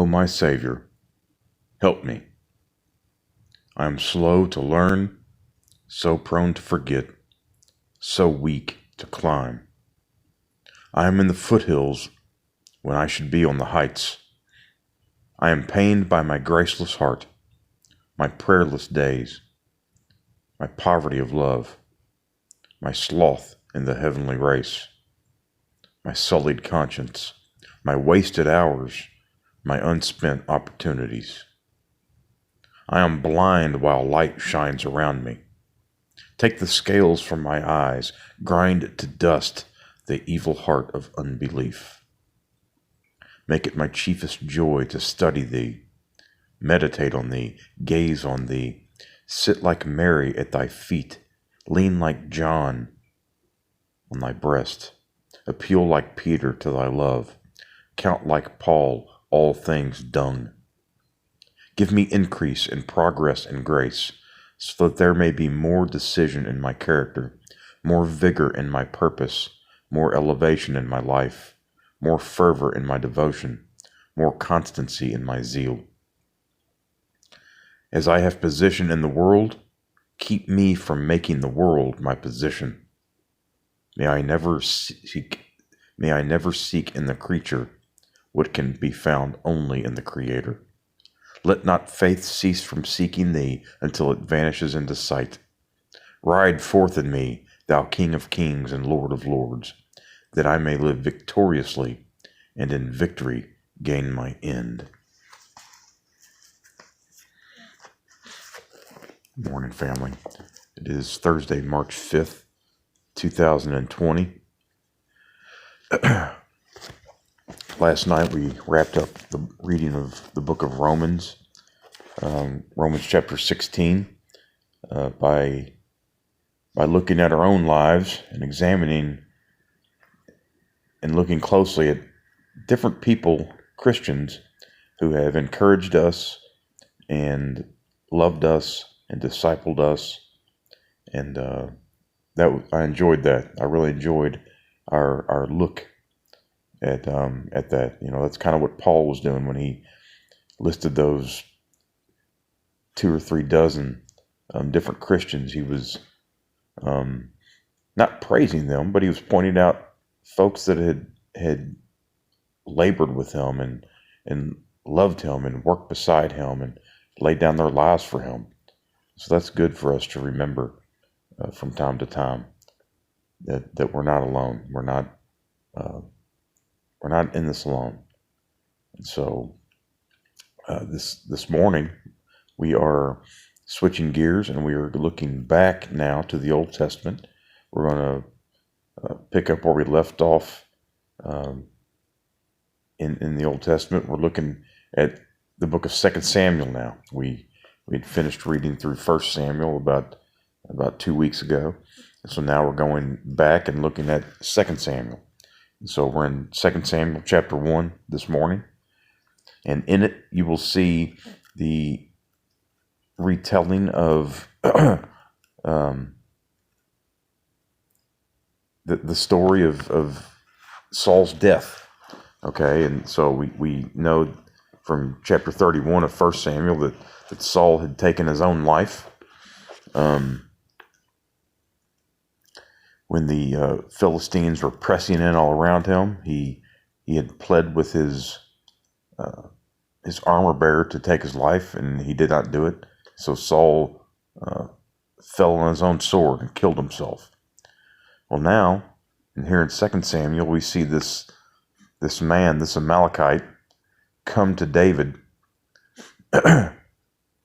O my Savior, help me. I am slow to learn, so prone to forget, so weak to climb. I am in the foothills when I should be on the heights. I am pained by my graceless heart, my prayerless days, my poverty of love, my sloth in the heavenly race, my sullied conscience, my wasted hours, my unspent opportunities. I am blind while light shines around me. Take the scales from my eyes, grind to dust the evil heart of unbelief. Make it my chiefest joy to study thee, meditate on thee, gaze on thee, sit like Mary at thy feet, lean like John on thy breast, appeal like Peter to thy love, count like Paul all things dung. Give me increase in progress and grace, so that there may be more decision in my character, more vigor in my purpose, more elevation in my life, more fervor in my devotion, more constancy in my zeal. As I have position in the world, keep me from making the world my position. May I never seek in the creature what can be found only in the Creator. Let not faith cease from seeking thee until it vanishes into sight. Ride forth in me, thou King of kings and Lord of lords, that I may live victoriously and in victory gain my end. Good morning, family. It is Thursday, March 5th, 2020. Last night we wrapped up the reading of the book of Romans, Romans chapter 16, by looking at our own lives and examining and looking closely at different people, Christians, who have encouraged us and loved us and discipled us, and I enjoyed that. I really enjoyed our look at that. You know, that's kind of what Paul was doing when he listed those 2 or 3 dozen different Christians. He was not praising them, but he was pointing out folks that had labored with him and loved him and worked beside him and laid down their lives for him. So that's good for us to remember from time to time, that we're not alone. We're not in this alone. And so this morning we are switching gears and we are looking back now to the Old Testament. We're going to pick up where we left off in the Old Testament. We're looking at the book of 2 Samuel now. We had finished reading through 1 Samuel about 2 weeks ago. So now we're going back and looking at 2 Samuel. So we're in 2 Samuel chapter 1 this morning. And in it you will see the retelling of the story of Saul's death. Okay, and so we know from chapter 31 of 1 Samuel that Saul had taken his own life. When the Philistines were pressing in all around him, he had pled with his armor bearer to take his life, and he did not do it. So Saul fell on his own sword and killed himself. Well, now, and here in 2 Samuel, we see this man, this Amalekite, come to David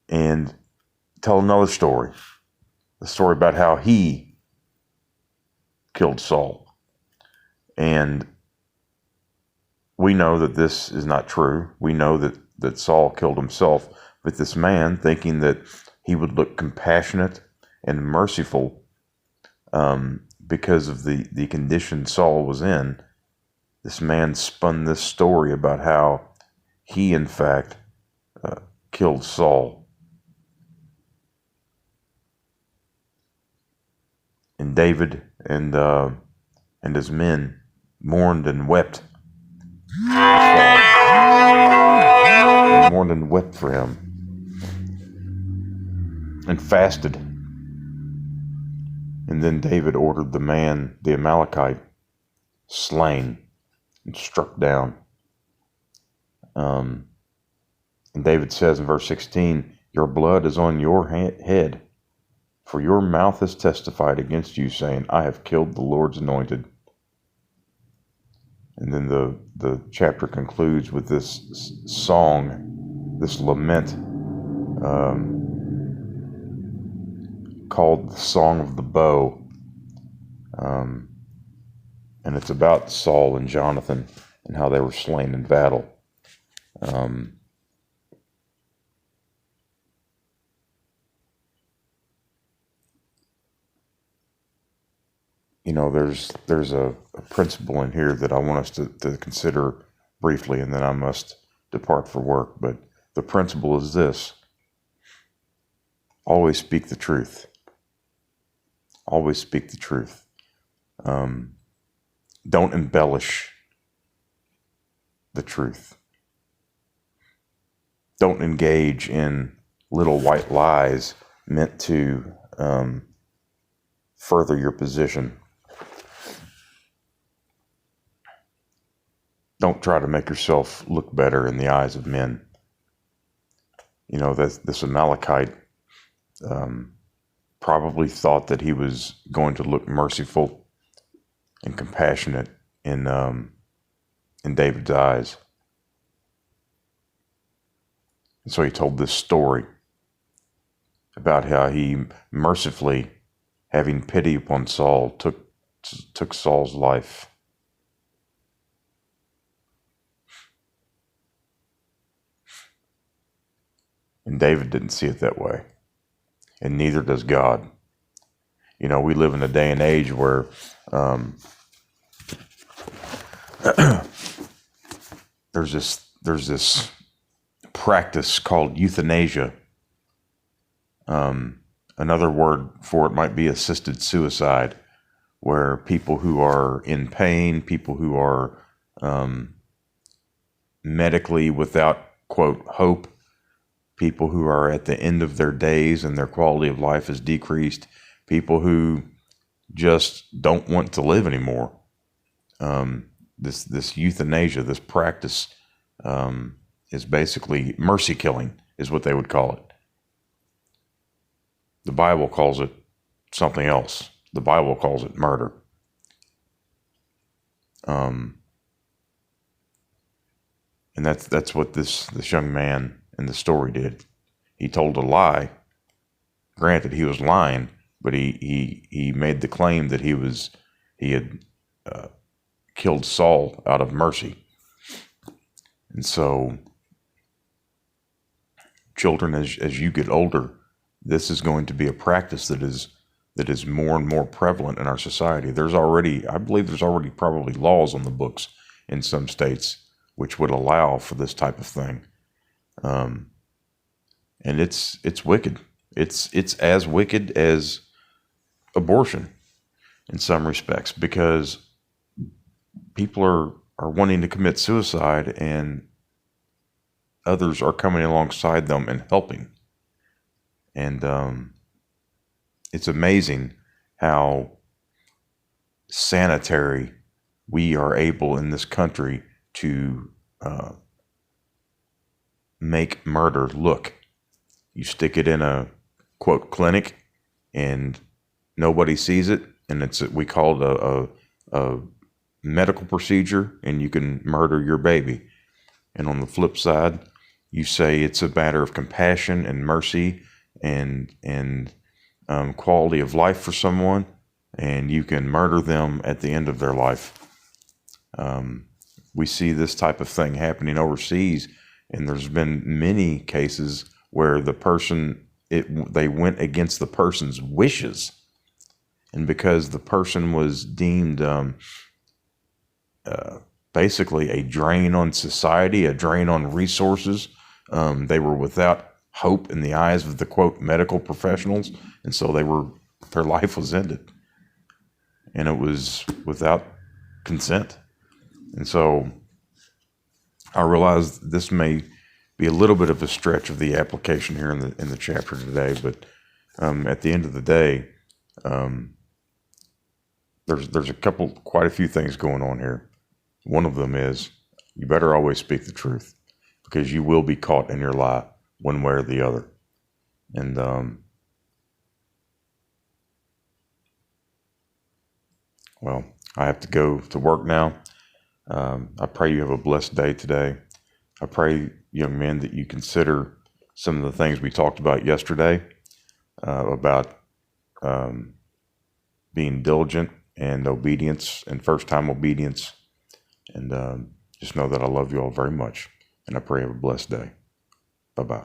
and tell another story. The story about how he killed Saul. And we know that this is not true. We know that Saul killed himself, but this man, thinking that he would look compassionate and merciful because of the condition Saul was in, this man spun this story about how he, in fact, killed Saul. And David and his men mourned and wept. and wept for him and fasted. And then David ordered the Amalekite, slain and struck down. And David says in verse 16, "Your blood is on your head, for your mouth has testified against you, saying, I have killed the Lord's anointed." And then the chapter concludes with this song, this lament, called the Song of the Bow. And it's about Saul and Jonathan and how they were slain in battle. There's a principle in here that I want us to consider briefly, and then I must depart for work. But the principle is this: always speak the truth. Always speak the truth. Don't embellish the truth. Don't engage in little white lies meant to further your position. Don't try to make yourself look better in the eyes of men. This Amalekite probably thought that he was going to look merciful and compassionate in David's eyes. And so he told this story about how he mercifully, having pity upon Saul, took Saul's life. And David didn't see it that way. And neither does God. We live in a day and age where there's this practice called euthanasia. Another word for it might be assisted suicide, where people who are in pain, people who are medically without, quote, hope, people who are at the end of their days and their quality of life is decreased, people who just don't want to live anymore. This euthanasia, this practice, is basically mercy killing, is what they would call it. The Bible calls it something else. The Bible calls it murder. And that's what this young man in the story did. He told a lie. Granted, he was lying, but he made the claim that he had killed Saul out of mercy. And so, children, as you get older, this is going to be a practice that is more and more prevalent in our society. I believe there's already probably laws on the books in some states which would allow for this type of thing. And it's wicked. It's as wicked as abortion in some respects, because people are wanting to commit suicide and others are coming alongside them and helping. And it's amazing how sanitary we are able in this country to make murder look. You stick it in a, quote, clinic and nobody sees it, and we call it a medical procedure, and you can murder your baby. And on the flip side, you say it's a matter of compassion and mercy and quality of life for someone, and you can murder them at the end of their life. We see this type of thing happening overseas, and there's been many cases where they went against the person's wishes, and because the person was deemed basically a drain on society, a drain on resources, they were without hope in the eyes of the, quote, medical professionals, and so their life was ended, and it was without consent. And so I realize this may be a little bit of a stretch of the application here in the chapter today, but at the end of the day, there's quite a few things going on here. One of them is you better always speak the truth, because you will be caught in your lie one way or the other. And well, I have to go to work now. I pray you have a blessed day today. I pray, young men, that you consider some of the things we talked about yesterday about being diligent and obedience and first-time obedience. And just know that I love you all very much. And I pray you have a blessed day. Bye-bye.